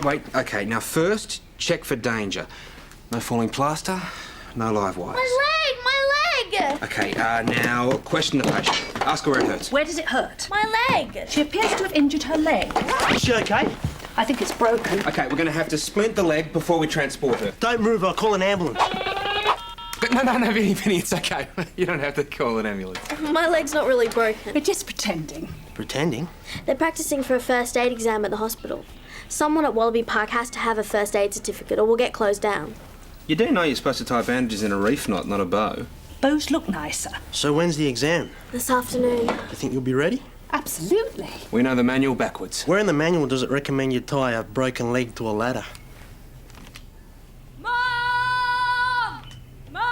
wait. OK, now first, check for danger. No falling plaster, no live wires. My leg! OK, now question the patient. Ask her where it hurts. Where does it hurt? My leg! She appears to have injured her leg. Is she okay? I think it's broken. OK, we're going to have to splint the leg before we transport her. Don't move, I'll call an ambulance. No, Vinny, it's OK. You don't have to call an ambulance. My leg's not really broken. We're just pretending. Pretending? They're practicing for a first aid exam at the hospital. Someone at Wallaby Park has to have a first aid certificate or we'll get closed down. You do know you're supposed to tie bandages in a reef knot, not a bow. Bows look nicer. So when's the exam? This afternoon. You think you'll be ready? Absolutely. We know the manual backwards. Where in the manual does it recommend you tie a broken leg to a ladder? Mom! Mom!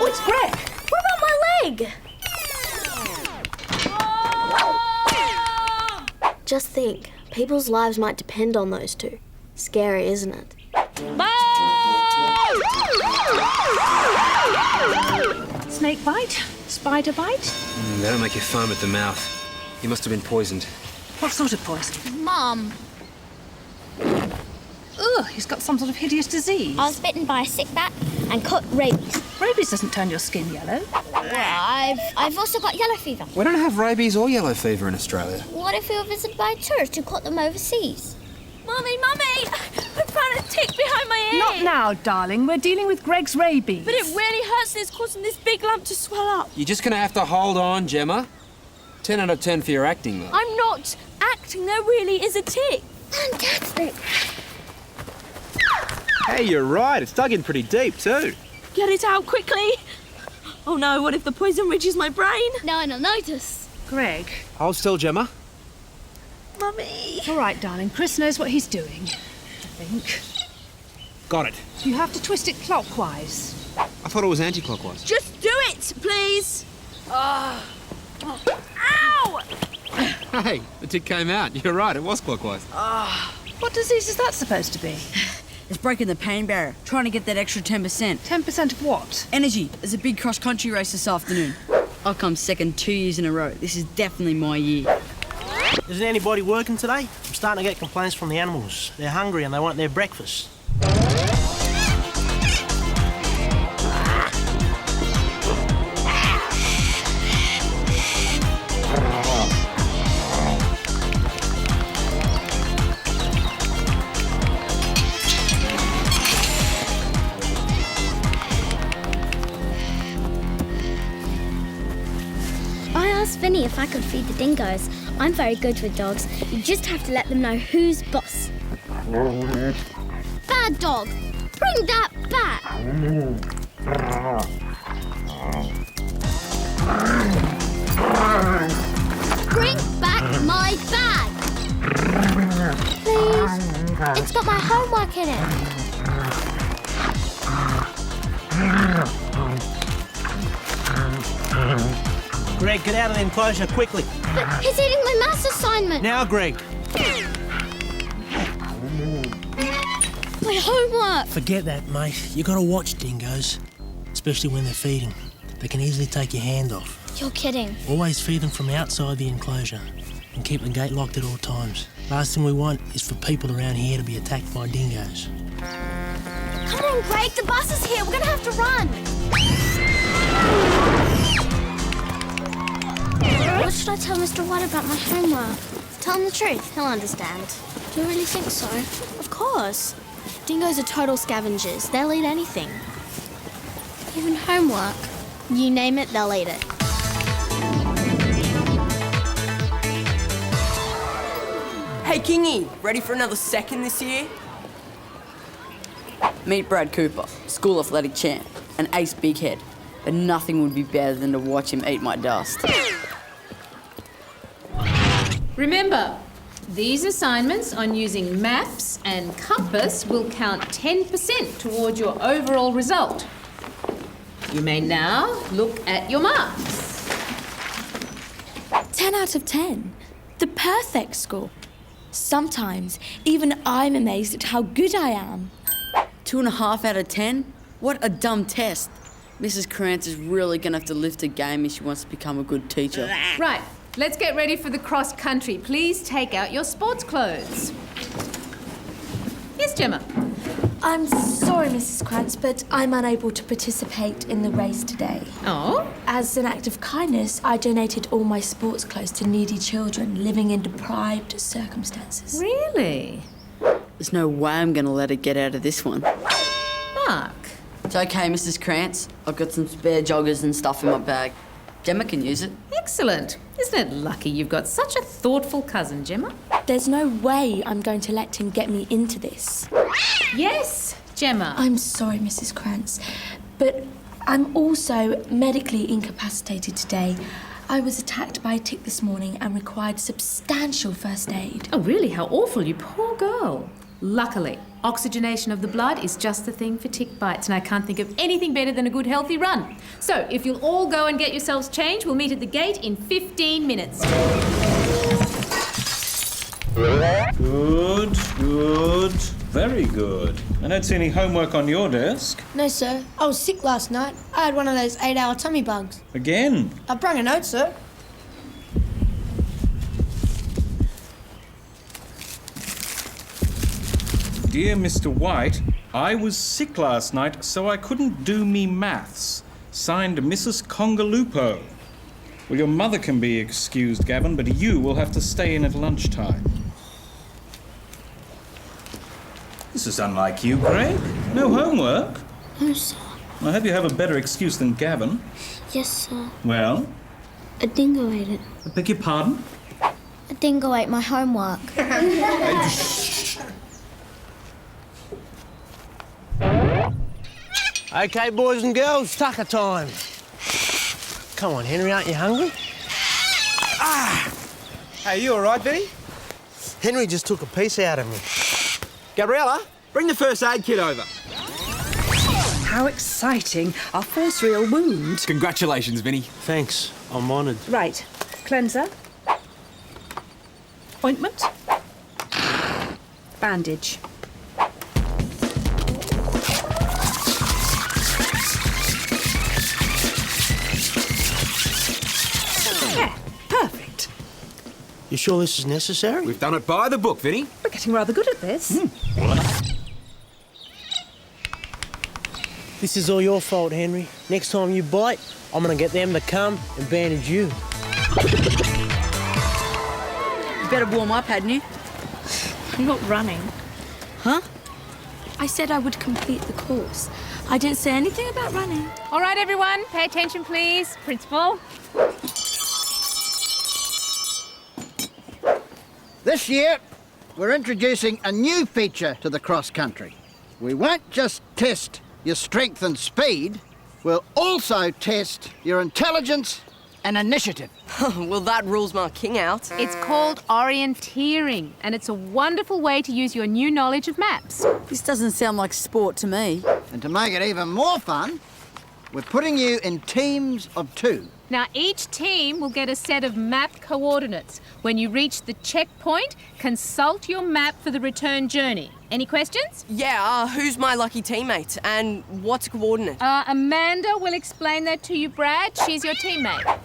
Oh, it's Greg! What about my leg? Mom! Just think, people's lives might depend on those two. Scary, isn't it? Mom! Snake bite? Spider bite? That'll make you foam at the mouth. He must have been poisoned. What sort of poison? Mum, Ugh, he's got some sort of hideous disease. I was bitten by a sick bat and caught rabies. Rabies doesn't turn your skin yellow. Well, I've also got yellow fever. We don't have rabies or yellow fever in Australia. What if we were visited by tourists who caught them overseas? Mummy! I found a tick behind my ear! Not now, darling. We're dealing with Greg's rabies. But it really hurts and it's causing this big lump to swell up. You're just going to have to hold on, Jemma. 10 out of 10 for your acting, though. I'm not acting, there really is a tick. Fantastic. Hey, you're right. It's dug in pretty deep, too. Get it out quickly. Oh no, what if the poison reaches my brain? No one will notice. Greg. Hold still, Jemma. Mummy. All right, darling. Chris knows what he's doing, I think. Got it. You have to twist it clockwise. I thought it was anti-clockwise. Just do it, please. Ow! Hey, the tick came out. You're right, it was clockwise. What disease is that supposed to be? It's breaking the pain barrier, trying to get that extra 10%. 10% of what? Energy. There's a big cross-country race this afternoon. I've come second 2 years in a row. This is definitely my year. Isn't anybody working today? I'm starting to get complaints from the animals. They're hungry and they want their breakfast. I asked Vinny if I could feed the dingoes. I'm very good with dogs. You just have to let them know who's boss. Bad dog! Bring that back! Bring back my bag! Please? It's got my homework in it. Greg, get out of the enclosure quickly. But he's eating my maths assignment. Now, Greg. My homework. Forget that, mate. You got to watch dingoes, especially when they're feeding. They can easily take your hand off. You're kidding. Always feed them from outside the enclosure and keep the gate locked at all times. Last thing we want is for people around here to be attacked by dingoes. Come on, Greg. The bus is here. We're going to have to run. What should I tell Mr. White about my homework? Tell him the truth. He'll understand. Do you really think so? Of course. Dingoes are total scavengers. They'll eat anything. Even homework. You name it, they'll eat it. Hey, Kingy, ready for another second this year? Meet Brad Cooper, school athletic champ, an ace big head. But nothing would be better than to watch him eat my dust. Remember, these assignments on using maps and compass will count 10% toward your overall result. You may now look at your marks. 10 out of 10. The perfect score. Sometimes, even I'm amazed at how good I am. 2.5 out of 10? What a dumb test. Mrs. Krantz is really going to have to lift her game if she wants to become a good teacher. Right, let's get ready for the cross country. Please take out your sports clothes. Yes, Jemma. I'm sorry, Mrs. Krantz, but I'm unable to participate in the race today. Oh? As an act of kindness, I donated all my sports clothes to needy children living in deprived circumstances. Really? There's no way I'm going to let her get out of this one. Mark. It's okay, Mrs. Krantz. I've got some spare joggers and stuff in my bag. Jemma can use it. Excellent. Isn't it lucky you've got such a thoughtful cousin, Jemma? There's no way I'm going to let him get me into this. Yes, Jemma. I'm sorry, Mrs. Krantz, but I'm also medically incapacitated today. I was attacked by a tick this morning and required substantial first aid. Oh, really? How awful, you poor girl. Luckily, oxygenation of the blood is just the thing for tick bites, and I can't think of anything better than a good healthy run. So, if you'll all go and get yourselves changed, we'll meet at the gate in 15 minutes. Good, good, very good. I don't see any homework on your desk. No, sir. I was sick last night. I had one of those 8-hour tummy bugs. Again? I brung a note, sir. Dear Mr. White, I was sick last night, so I couldn't do me maths. Signed Mrs. Congalupo. Well, your mother can be excused, Gavin, but you will have to stay in at lunchtime. This is unlike you, Craig. No homework? No, sir. I hope you have a better excuse than Gavin. Yes, sir. Well? A dingo ate it. I beg your pardon? A dingo ate my homework. Okay, boys and girls, tucker time. Come on, Henry, aren't you hungry? Hey, you all right, Vinny? Henry just took a piece out of me. Gabriella, bring the first aid kit over. How exciting. Our first real wound. Congratulations, Vinny. Thanks, I'm honoured. Right. Cleanser. Ointment. Bandage. Yeah, perfect. You sure this is necessary? We've done it by the book, Vinny. We're getting rather good at this. This is all your fault, Henry. Next time you bite, I'm going to get them to come and bandage you. You better warm up, hadn't you? I'm not running. Huh? I said I would complete the course. I didn't say anything about running. All right, everyone, pay attention, please. Principal. This year, we're introducing a new feature to the cross country. We won't just test your strength and speed, we'll also test your intelligence and initiative. Well, that rules my king out. It's called Orienteering, and it's a wonderful way to use your new knowledge of maps. This doesn't sound like sport to me. And to make it even more fun, we're putting you in teams of 2. Now, each team will get a set of map coordinates. When you reach the checkpoint, consult your map for the return journey. Any questions? Yeah, who's my lucky teammate? And what's a coordinate? Amanda will explain that to you, Brad. She's your teammate.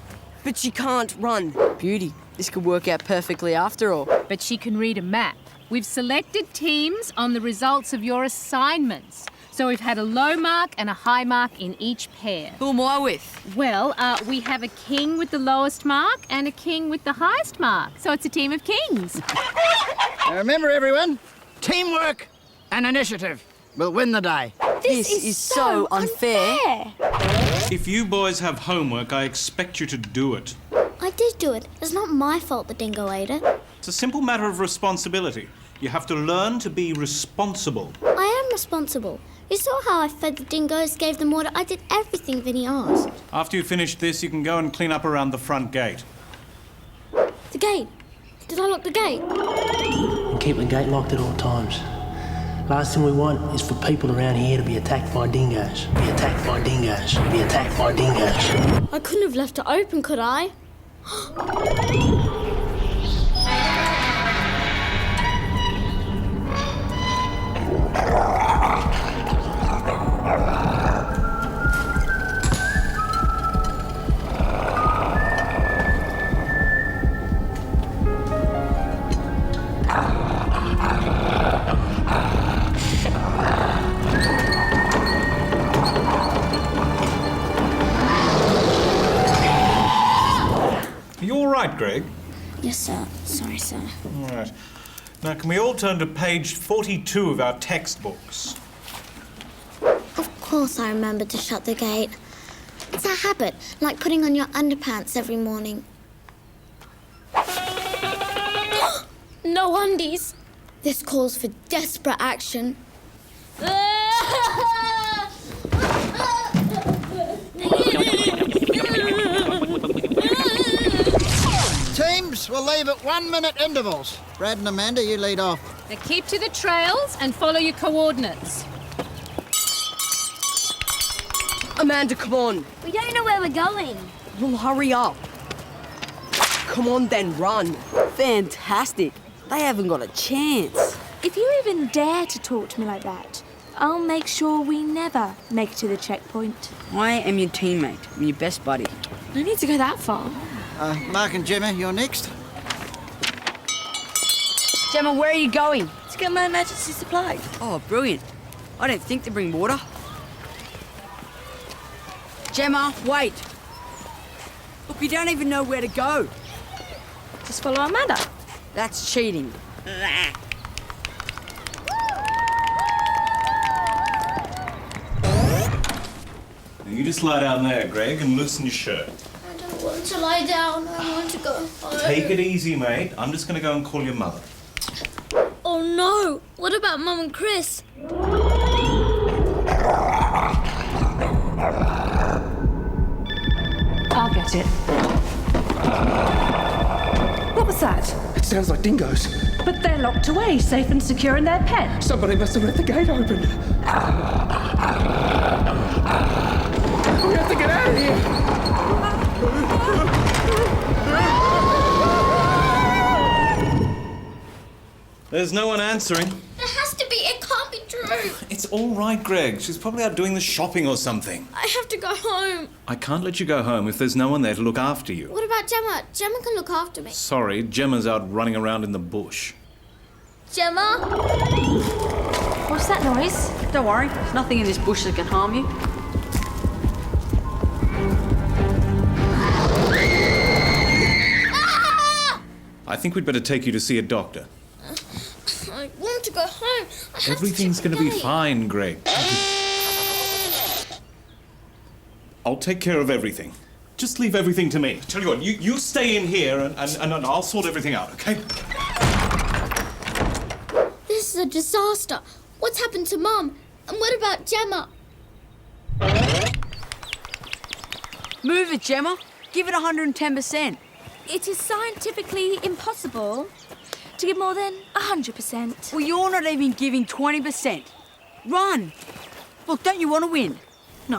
But she can't run. Beauty. This could work out perfectly after all. But she can read a map. We've selected teams on the results of your assignments. So we've had a low mark and a high mark in each pair. Who am I with? Well, we have a king with the lowest mark and a king with the highest mark. So it's a team of kings. Now remember, everyone, teamwork and initiative will win the day. This is so unfair. If you boys have homework, I expect you to do it. I did do it. It's not my fault the dingo ate it. It's a simple matter of responsibility. You have to learn to be responsible. I am responsible. You saw how I fed the dingoes, gave them water. I did everything Vinny asked. After you finish this, you can go and clean up around the front gate. The gate. Did I lock the gate? And keep the gate locked at all times. Last thing we want is for people around here to be attacked by dingoes. Be attacked by dingoes. Be attacked by dingoes. I couldn't have left it open, could I? right, Greg? Yes, sir. Sorry, sir. All right. Now, can we all turn to page 42 of our textbooks? Of course I remember to shut the gate. It's a habit, like putting on your underpants every morning. No undies. This calls for desperate action. Teams, we'll leave at 1 minute intervals. Brad and Amanda, you lead off. Now keep to the trails and follow your coordinates. Amanda, come on. We don't know where we're going. Well, hurry up. Come on then, run. Fantastic. They haven't got a chance. If you even dare to talk to me like that, I'll make sure we never make it to the checkpoint. I am your teammate. I'm your best buddy. No need to go that far. Mark and Jemma, you're next. Jemma, where are you going? To get my emergency supplies. Oh, brilliant. I don't think to bring water. Jemma, wait. Look, we don't even know where to go. Just follow Amanda. That's cheating. You just lie down there, Greg, and loosen your shirt. I don't want to lie down. I want to go home. Take it easy, mate. I'm just going to go and call your mother. Oh no! What about Mum and Chris? I'll get it. What was that? It sounds like dingoes. But they're locked away, safe and secure in their pen. Somebody must have left the gate open. We have to get out of here. There's no one answering. There has to be. It can't be true. It's all right, Greg. She's probably out doing the shopping or something. I have to go home. I can't let you go home if there's no one there to look after you. What about Jemma? Jemma can look after me. Sorry, Gemma's out running around in the bush. Jemma? What's that noise? Don't worry. There's nothing in this bush that can harm you. I think we'd better take you to see a doctor. I want to go home. I have Everything's to going to be fine, Greg. I'll take care of everything. Just leave everything to me. Tell you what, you stay in here and I'll sort everything out, okay? This is a disaster. What's happened to Mum? And what about Jemma? Move it, Jemma. Give it 110%. It is scientifically impossible to give more than 100%. Well, you're not even giving 20%. Run. Look, don't you want to win? No.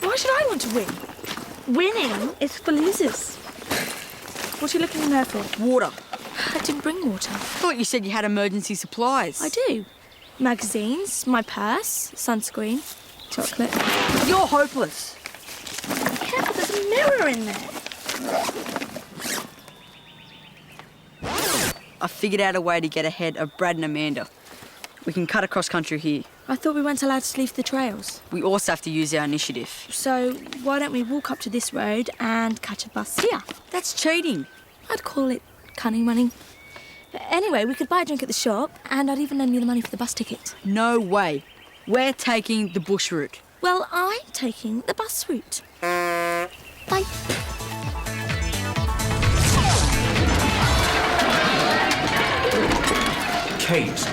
Why should I want to win? Winning is for losers. What are you looking in there for? Water. I didn't bring water. Thought you said you had emergency supplies. I do. Magazines, my purse, sunscreen, chocolate. You're hopeless. Be careful, there's a mirror in there. I figured out a way to get ahead of Brad and Amanda. We can cut across country here. I thought we weren't allowed to leave the trails. We also have to use our initiative. So why don't we walk up to this road and catch a bus here? That's cheating. I'd call it cunning running. Anyway, we could buy a drink at the shop and I'd even lend you the money for the bus ticket. No way. We're taking the bush route. Well, I'm taking the bus route. Bye. Kate,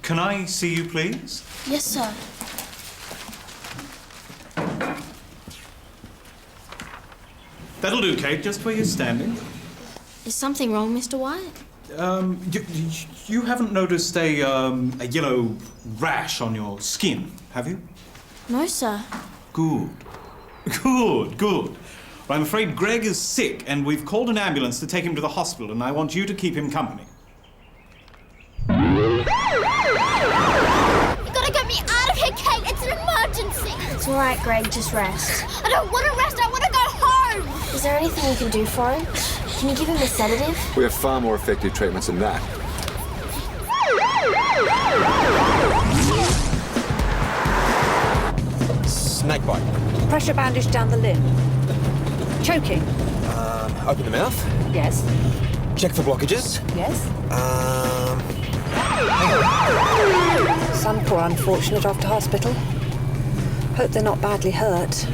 can I see you, please? Yes, sir. That'll do, Kate, just where you're standing. Is something wrong, Mr. White? You haven't noticed a yellow rash on your skin, have you? No, sir. Good. Good, good. Well, I'm afraid Greg is sick, and we've called an ambulance to take him to the hospital, and I want you to keep him company. You gotta get me out of here, Kate. It's an emergency. It's all right, Greg. Just rest. I don't want to rest. I want to go home. Is there anything you can do for him? Can you give him a sedative? We have far more effective treatments than that. Snake bite. Pressure bandage down the limb. Choking. Open the mouth. Yes. Check for blockages. Yes. Some poor unfortunate off to hospital. Hope they're not badly hurt.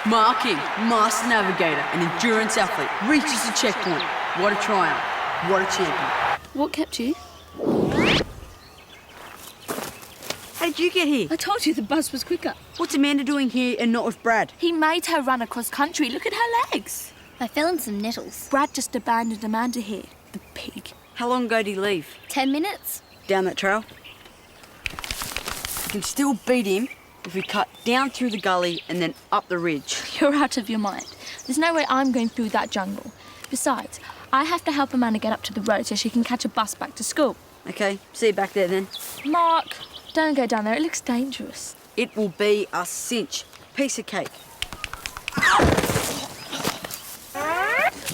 Marking, master navigator, and endurance athlete reaches the checkpoint. What a triumph. What a champion. What kept you? How did you get here? I told you the bus was quicker. What's Amanda doing here and not with Brad? He made her run across country. Look at her legs. I fell in some nettles. Brad just abandoned Amanda here. The pig. How long ago did he leave? 10 minutes. Down that trail? We can still beat him if we cut down through the gully and then up the ridge. You're out of your mind. There's no way I'm going through that jungle. Besides, I have to help Amanda get up to the road so she can catch a bus back to school. Okay, see you back there then. Mark, don't go down there. It looks dangerous. It will be a cinch. Piece of cake.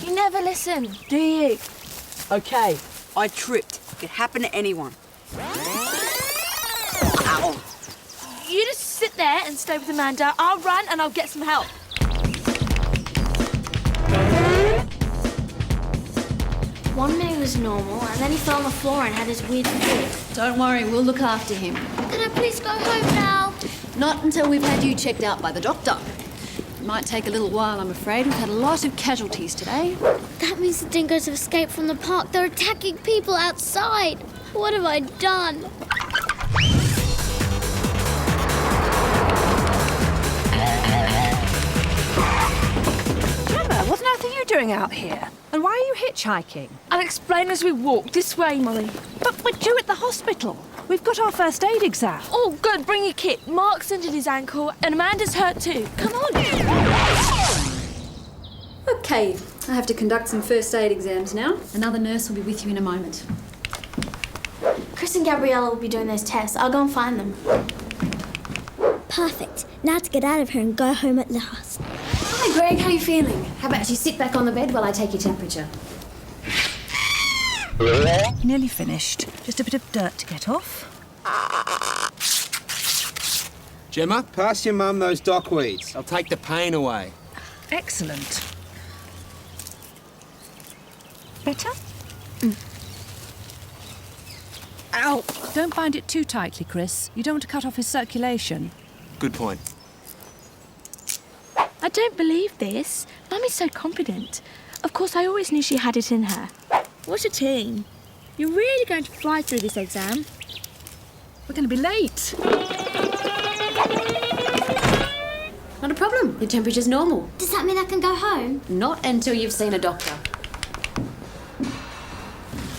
You never listen, do you? Okay, I tripped. It could happen to anyone. Ow! You just sit there and stay with Amanda. I'll run and I'll get some help. One minute was normal, and then he fell on the floor and had this weird fit. Don't worry, we'll look after him. Can I please go home now? Not until we've had you checked out by the doctor. It might take a little while, I'm afraid. We've had a lot of casualties today. That means the dingoes have escaped from the park. They're attacking people outside. What have I done? Jemma, what on earth are you doing out here? And why are you hitchhiking? I'll explain as we walk. This way, Molly. But we're due at the hospital. We've got our first aid exam. Oh, good. Bring your kit. Mark's injured his ankle and Amanda's hurt too. Come on. Okay, I have to conduct some first aid exams now. Another nurse will be with you in a moment. Chris and Gabriella will be doing those tests. I'll go and find them. Perfect. Now to get out of here and go home at last. Hi, Greg. How are you feeling? How about you sit back on the bed while I take your temperature? Nearly finished. Just a bit of dirt to get off. Jemma, pass your mum those dockweeds. I'll take the pain away. Excellent. Better? Ow! Don't bind it too tightly, Chris. You don't want to cut off his circulation. Good point. I don't believe this. Mummy's so confident. Of course, I always knew she had it in her. What a team. You're really going to fly through this exam. We're going to be late. Not a problem. Your temperature's normal. Does that mean I can go home? Not until you've seen a doctor.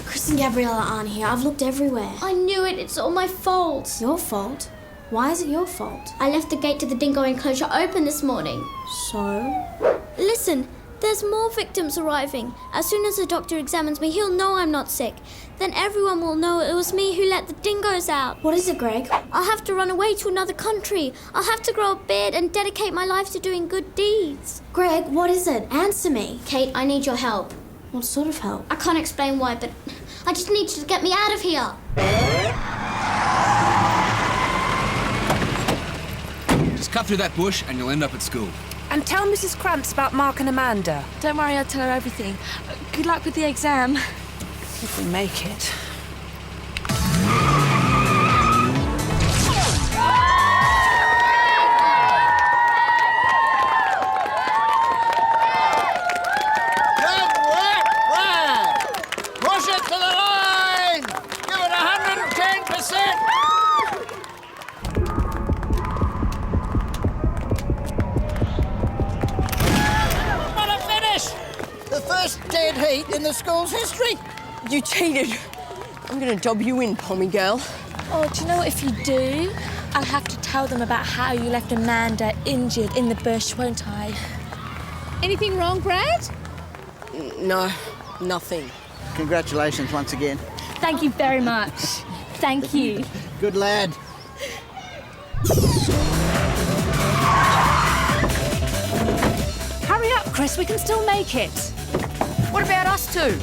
Chris and Gabriella aren't here. I've looked everywhere. I knew it. It's all my fault. Your fault? Why is it your fault? I left the gate to the dingo enclosure open this morning. So? Listen, there's more victims arriving. As soon as the doctor examines me, he'll know I'm not sick. Then everyone will know it was me who let the dingoes out. What is it, Greg? I'll have to run away to another country. I'll have to grow a beard and dedicate my life to doing good deeds. Greg, what is it? Answer me. Kate, I need your help. What sort of help? I can't explain why, but I just need you to get me out of here. Just cut through that bush and you'll end up at school. And tell Mrs. Cramps about Mark and Amanda. Don't worry, I'll tell her everything. Good luck with the exam. If we make it. Good work, Brad! Push it to the line! Give it 110%! What a finish! The first dead heat in the school's history. You cheated. I'm gonna dob you in, Pommy girl. Oh, do you know what? If you do, I'll have to tell them about how you left Amanda injured in the bush, won't I? Anything wrong, Brad? No, nothing. Congratulations once again. Thank you very much. Thank you. Good lad. Hurry up, Chris. We can still make it. What about us two?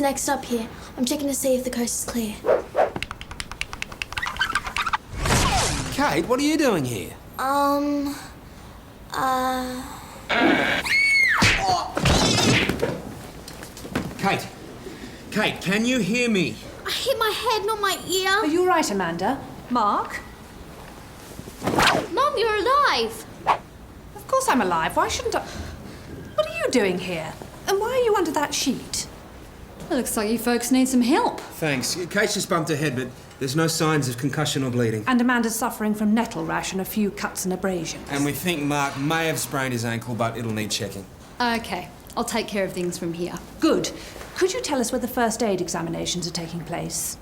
next up here? I'm checking to see if the coast is clear. Kate, what are you doing here? Kate, can you hear me? I hit my head, not my ear. Are you all right, Amanda? Mark? Mum, you're alive. Of course I'm alive. Why shouldn't I... What are you doing here? And why are you under that sheet? It looks like you folks need some help. Thanks. Kate's just bumped her head, but there's no signs of concussion or bleeding. And Amanda's suffering from nettle rash and a few cuts and abrasions. And we think Mark may have sprained his ankle, but it'll need checking. Okay, I'll take care of things from here. Good. Could you tell us where the first aid examinations are taking place?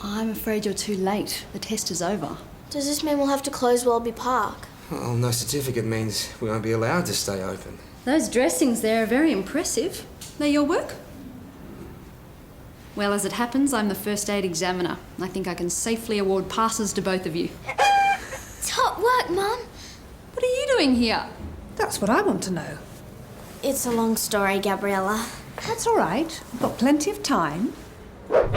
I'm afraid you're too late. The test is over. Does this mean we'll have to close Welby Park? Well, no certificate means we won't be allowed to stay open. Those dressings there are very impressive. They're your work? Well, as it happens, I'm the first aid examiner. I think I can safely award passes to both of you. Top work, Mum. What are you doing here? That's what I want to know. It's a long story, Gabriella. That's all right. We've got plenty of time. But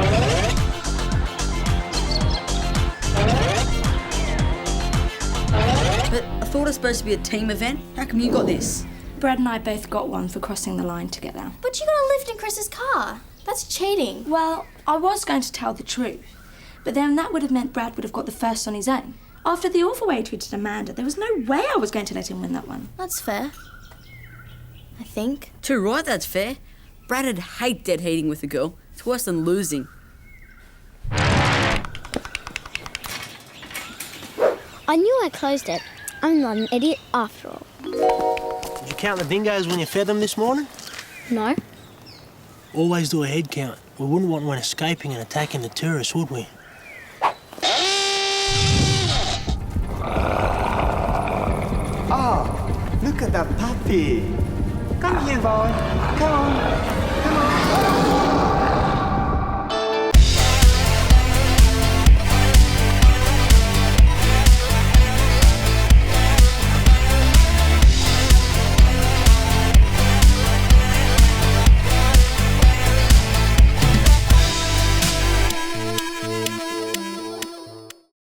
I thought it was supposed to be a team event. How come you got this? Brad and I both got one for crossing the line together. But you got a lift in Chris's car. That's cheating. Well, I was going to tell the truth, but then that would have meant Brad would have got the first on his own. After the awful way he treated Amanda, there was no way I was going to let him win that one. That's fair. I think. Too right, that's fair. Brad'd hate dead heating with a girl. It's worse than losing. I knew I closed it. I'm not an idiot after all. Did you count the dingoes when you fed them this morning? No. Always do a head count. We wouldn't want one escaping and attacking the tourists, would we? Oh, look at that puppy. Come here, boy. Come on. Come on.